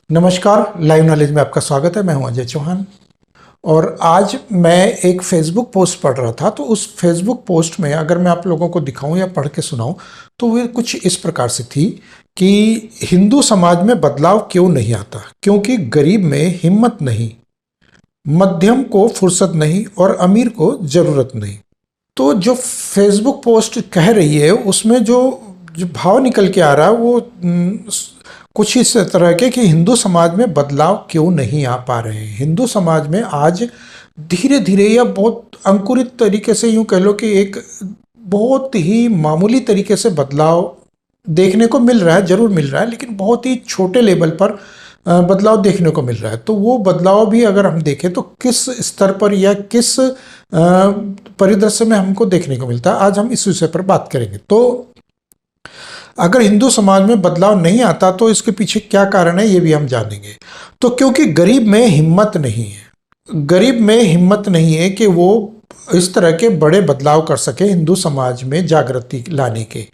नमस्कार, live knowledge में आपका स्वागत है। मैं हूं अजय चौहान और आज मैं एक फेसबुक पोस्ट पढ़ रहा था। तो उस फेसबुक पोस्ट में अगर मैं आप लोगों को दिखाऊं या पढ़ के सुनाऊं तो वो कुछ इस प्रकार से थी कि हिंदू समाज में बदलाव क्यों नहीं आता, क्योंकि गरीब में हिम्मत नहीं, मध्यम को फुर्सत नहीं और अमीर को जरूरत नहीं। तो जो फेसबुक पोस्ट कह रही है उसमें जो जो भाव निकल के आ रहा है वो कुछ इस तरह के कि हिंदू समाज में बदलाव क्यों नहीं आ पा रहे हैं। हिंदू समाज में आज धीरे धीरे या बहुत अंकुरित तरीके से यूं कह लो कि एक बहुत ही मामूली तरीके से बदलाव देखने को मिल रहा है, जरूर मिल रहा है, लेकिन बहुत ही छोटे लेवल पर बदलाव देखने को मिल रहा है। तो वो बदलाव भी अगर हम देखें तो किस स्तर पर या किस परिदृश्य में हमको देखने को मिलता है, आज हम इस विषय पर बात करेंगे। तो अगर हिंदू समाज में बदलाव नहीं आता तो इसके पीछे क्या कारण है ये भी हम जानेंगे। तो क्योंकि गरीब में हिम्मत नहीं है, गरीब में हिम्मत नहीं है कि वो इस तरह के बड़े बदलाव कर सके, हिंदू समाज में जागृति लाने के।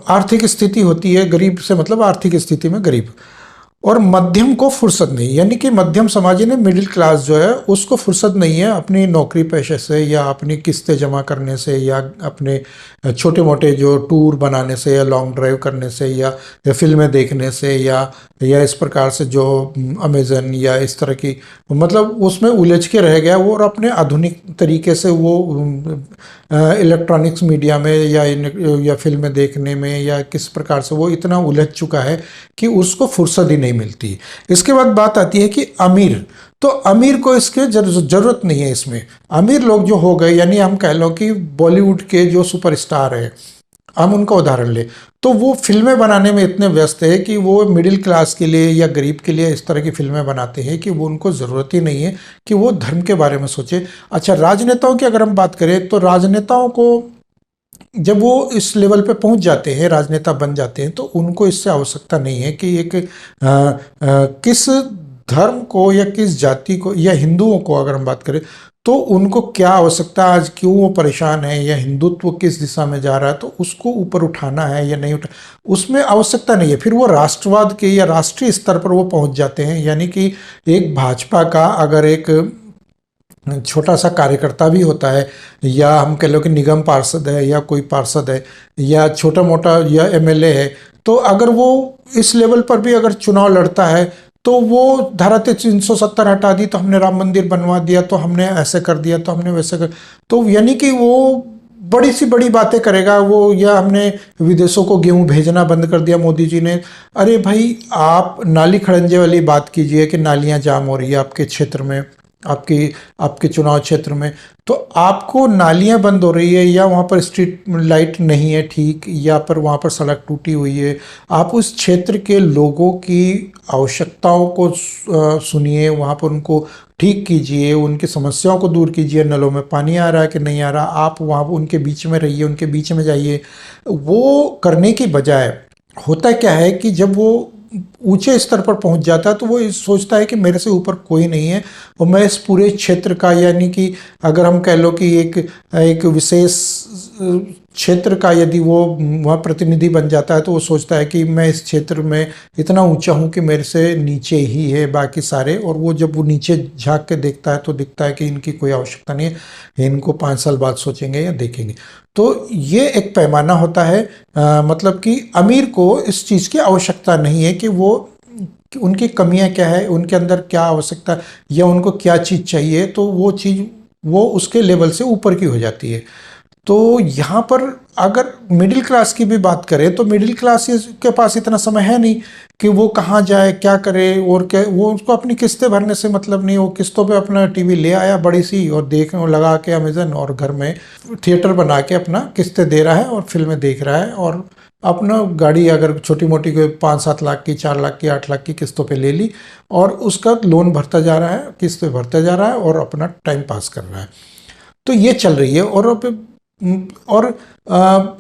आर्थिक स्थिति होती है, गरीब से मतलब आर्थिक स्थिति में गरीब, और मध्यम को फुर्सत नहीं, यानी कि मध्यम समाज यानी मिडिल क्लास जो है उसको फुर्सत नहीं है अपनी नौकरी पेशे से या अपनी किस्तें जमा करने से या अपने छोटे मोटे जो टूर बनाने से या लॉन्ग ड्राइव करने से या फिल्में देखने से या इस प्रकार से जो अमेजन या इस तरह की मतलब उसमें उलझ के रह गया वो, और अपने आधुनिक तरीके से वो इलेक्ट्रॉनिक्स मीडिया में या फिल्में देखने में या किस प्रकार से वो इतना उलझ चुका है कि उसको फुर्सत ही नहीं मिलती। इसके बाद बात आती है कि अमीर, तो अमीर को इसके जरूरत नहीं है। इसमें अमीर लोग जो हो गए, यानी हम कह लो कि बॉलीवुड के जो सुपरस्टार हैं, हम उनका उदाहरण ले, तो वो फिल्में बनाने में इतने व्यस्त है कि वो मिडिल क्लास के लिए या गरीब के लिए इस तरह की फिल्में बनाते हैं कि वो उनको ज़रूरत ही नहीं है कि वो धर्म के बारे में सोचे। अच्छा, राजनेताओं की अगर हम बात करें तो राजनेताओं को जब वो इस लेवल पे पहुंच जाते हैं, राजनेता बन जाते हैं, तो उनको इससे आवश्यकता नहीं है कि एक किस धर्म को या किस जाति को या हिंदुओं को अगर हम बात करें तो उनको क्या आवश्यकता, आज क्यों वो परेशान है या हिंदुत्व किस दिशा में जा रहा है तो उसको ऊपर उठाना है या नहीं उसमें आवश्यकता नहीं है। फिर वो राष्ट्रवाद के या राष्ट्रीय स्तर पर वो पहुंच जाते हैं, यानी कि एक भाजपा का अगर एक छोटा सा कार्यकर्ता भी होता है या हम कह लो कि निगम पार्षद है या कोई पार्षद है या छोटा मोटा या एमएलए है, तो अगर वो इस लेवल पर भी अगर चुनाव लड़ता है तो वो धारा 370 हटा दी तो हमने राम मंदिर बनवा दिया, तो हमने ऐसे कर दिया, तो हमने वैसे कर, तो यानी कि वो बड़ी सी बड़ी बातें करेगा वो, या हमने विदेशों को गेहूं भेजना बंद कर दिया मोदी जी ने। अरे भाई, आप नाली खड़ंजे वाली बात कीजिए कि नालियां जाम हो रही है आपके क्षेत्र में, आपके चुनाव क्षेत्र में, तो आपको नालियां बंद हो रही है या वहाँ पर स्ट्रीट लाइट नहीं है ठीक, या पर वहाँ पर सड़क टूटी हुई है, आप उस क्षेत्र के लोगों की आवश्यकताओं को सुनिए, वहाँ पर उनको ठीक कीजिए, उनकी समस्याओं को दूर कीजिए। नलों में पानी आ रहा है कि नहीं आ रहा, आप वहाँ उनके बीच में रहिए, उनके बीच में जाइए। वो करने की बजाय होता क्या है कि जब वो ऊंचे स्तर पर पहुंच जाता है तो वो सोचता है कि मेरे से ऊपर कोई नहीं है और मैं इस पूरे क्षेत्र का, यानी कि अगर हम कह लो कि एक विशेष क्षेत्र का यदि वो वहाँ प्रतिनिधि बन जाता है तो वो सोचता है कि मैं इस क्षेत्र में इतना ऊंचा हूँ कि मेरे से नीचे ही है बाकी सारे, और वो जब वो नीचे झांक के देखता है तो दिखता है कि इनकी कोई आवश्यकता नहीं है, इनको 5 साल बाद सोचेंगे या देखेंगे। तो ये एक पैमाना होता है, मतलब कि अमीर को इस चीज़ की आवश्यकता नहीं है कि वो कि उनकी कमियां क्या है, उनके अंदर क्या आवश्यकता या उनको क्या चीज़ चाहिए, तो वो चीज़ वो उसके लेवल से ऊपर की हो जाती है। तो यहाँ पर अगर मिडिल क्लास की भी बात करें तो मिडिल क्लास के पास इतना समय है नहीं कि वो कहाँ जाए, क्या करे, और क्या वो उसको अपनी किस्तें भरने से मतलब नहीं, वो किस्तों पे अपना टीवी ले आया बड़ी सी और देख लगा के अमेजन और घर में थिएटर बना के अपना किस्तें दे रहा है और फिल्में देख रहा है, और अपना गाड़ी अगर छोटी मोटी कोई 5-7 लाख की, 4 लाख की, 8 लाख की किस्तों पे ले ली और उसका लोन भरता जा रहा है, किस्तें भरता जा रहा है और अपना टाइम पास कर रहा है। तो ये चल रही है। और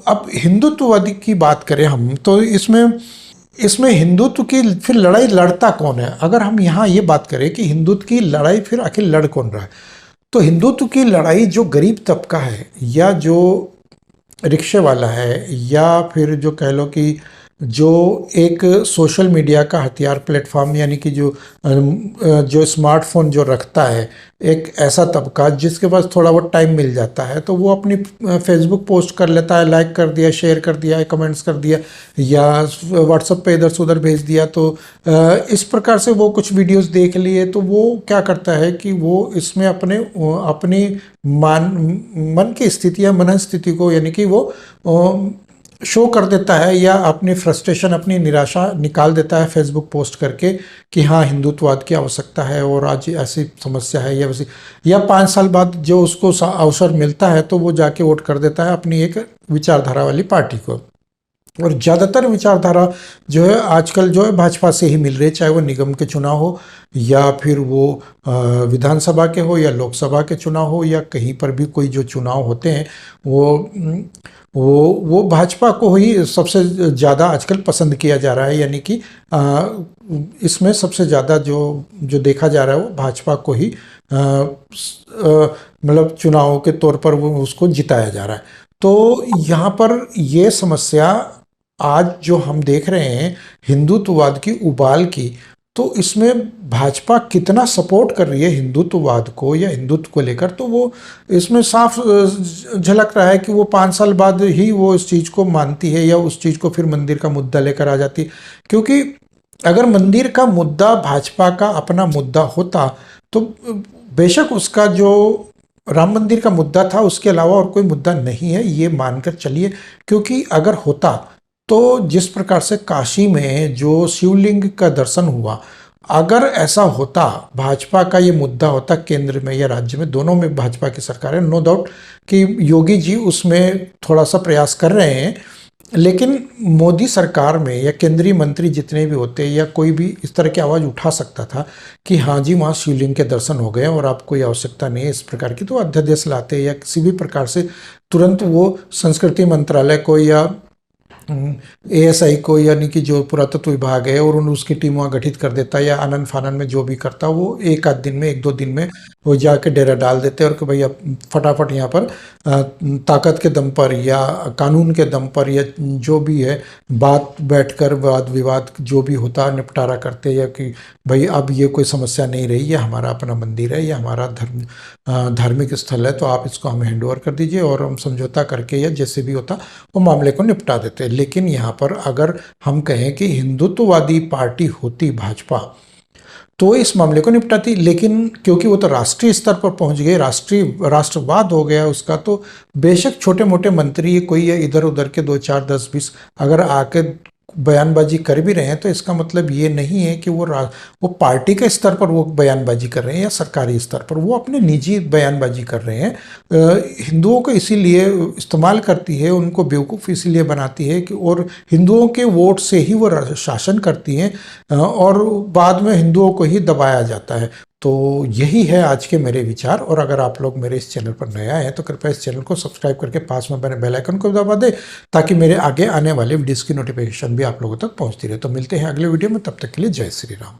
अब हिंदुत्ववादी की बात करें हम तो इसमें हिंदुत्व की फिर लड़ाई लड़ता कौन है। अगर हम यहाँ ये बात करें कि हिंदुत्व की लड़ाई फिर आखिर लड़ कौन रहा है, तो हिंदुत्व की लड़ाई जो गरीब तबका है या जो रिक्शे वाला है या फिर जो कह लो कि जो एक सोशल मीडिया का हथियार प्लेटफॉर्म, यानी कि जो स्मार्टफोन जो रखता है, एक ऐसा तबका जिसके पास थोड़ा बहुत टाइम मिल जाता है तो वो अपनी फेसबुक पोस्ट कर लेता है, लाइक कर दिया, शेयर कर दिया, कमेंट्स कर दिया, या व्हाट्सएप पे इधर से उधर भेज दिया। तो इस प्रकार से वो कुछ वीडियोस देख लिए तो वो क्या करता है कि वो इसमें अपनी मन की स्थिति या मन स्थिति को, यानी कि वो शो कर देता है, या अपनी फ्रस्ट्रेशन, अपनी निराशा निकाल देता है फेसबुक पोस्ट करके कि हाँ, हिंदुत्ववाद की आवश्यकता है और आज ऐसी समस्या है या वैसी। या 5 साल बाद जो उसको अवसर मिलता है तो वो जाके वोट कर देता है अपनी एक विचारधारा वाली पार्टी को। और ज़्यादातर विचारधारा जो है आजकल जो है भाजपा से ही मिल रही है, चाहे वो निगम के चुनाव हो या फिर वो विधानसभा के हो या लोकसभा के चुनाव हो या कहीं पर भी कोई जो चुनाव होते हैं वो भाजपा को ही सबसे ज़्यादा आजकल पसंद किया जा रहा है। यानी कि इसमें सबसे ज़्यादा जो देखा जा रहा है वो भाजपा को ही मतलब चुनावों के तौर पर वो उसको जिताया जा रहा है। तो यहाँ पर ये समस्या आज जो हम देख रहे हैं हिंदुत्ववाद की उबाल की, तो इसमें भाजपा कितना सपोर्ट कर रही है हिंदुत्ववाद को या हिंदुत्व को लेकर, तो वो इसमें साफ झलक रहा है कि वो 5 साल बाद ही वो इस चीज़ को मानती है या उस चीज़ को फिर मंदिर का मुद्दा लेकर आ जाती है। क्योंकि अगर मंदिर का मुद्दा भाजपा का अपना मुद्दा होता तो बेशक उसका जो राम मंदिर का मुद्दा था उसके अलावा और कोई मुद्दा नहीं है, ये मानकर चलिए। क्योंकि अगर होता तो जिस प्रकार से काशी में जो शिवलिंग का दर्शन हुआ, अगर ऐसा होता, भाजपा का ये मुद्दा होता केंद्र में या राज्य में, दोनों में भाजपा की सरकार है, नो डाउट कि योगी जी उसमें थोड़ा सा प्रयास कर रहे हैं, लेकिन मोदी सरकार में या केंद्रीय मंत्री जितने भी होते या कोई भी इस तरह की आवाज़ उठा सकता था कि हाँ जी, वहाँ शिवलिंग के दर्शन हो गए और आप कोई आवश्यकता नहीं है इस प्रकार की, तो अध्यादेश लाते या किसी भी प्रकार से तुरंत वो संस्कृति मंत्रालय को या एएसआई को, यानी कि जो पुरातत्व विभाग है, और उसकी टीम वहाँ गठित कर देता है, या आनन फानन में जो भी करता वो एक आध दिन में, 1-2 दिन में वो जाके डेरा डाल देते हैं और कि भैया फटाफट यहाँ पर ताकत के दम पर या कानून के दम पर या जो भी है बात बैठकर वाद विवाद जो भी होता निपटारा करते, या कि भाई अब ये कोई समस्या नहीं रही, ये हमारा अपना मंदिर है, ये हमारा धार्मिक स्थल है, तो आप इसको हमें हैंड ओवर कर दीजिए और हम समझौता करके या जैसे भी होता वो मामले को निपटा देते। लेकिन यहाँ पर अगर हम कहें कि हिंदुत्ववादी पार्टी होती भाजपा तो इस मामले को निपटाती, लेकिन क्योंकि वो तो राष्ट्रीय स्तर पर पहुंच गए, राष्ट्रवाद हो गया उसका, तो बेशक छोटे मोटे मंत्री कोई या इधर उधर के 2-4 10-20 अगर आके बयानबाजी कर भी रहे हैं तो इसका मतलब ये नहीं है कि वो पार्टी के स्तर पर वो बयानबाजी कर रहे हैं या सरकारी स्तर पर, वो अपने निजी बयानबाजी कर रहे हैं। हिंदुओं को इसीलिए इस्तेमाल करती है, उनको बेवकूफ़ इसीलिए बनाती है कि, और हिंदुओं के वोट से ही वो शासन करती हैं और बाद में हिंदुओं को ही दबाया जाता है। तो यही है आज के मेरे विचार। और अगर आप लोग मेरे इस चैनल पर नया हैं तो कृपया इस चैनल को सब्सक्राइब करके पास में बने बेल आइकन को दबा दें ताकि मेरे आगे आने वाले वीडियोस की नोटिफिकेशन भी आप लोगों तक पहुंचती रहे। तो मिलते हैं अगले वीडियो में, तब तक के लिए जय श्री राम।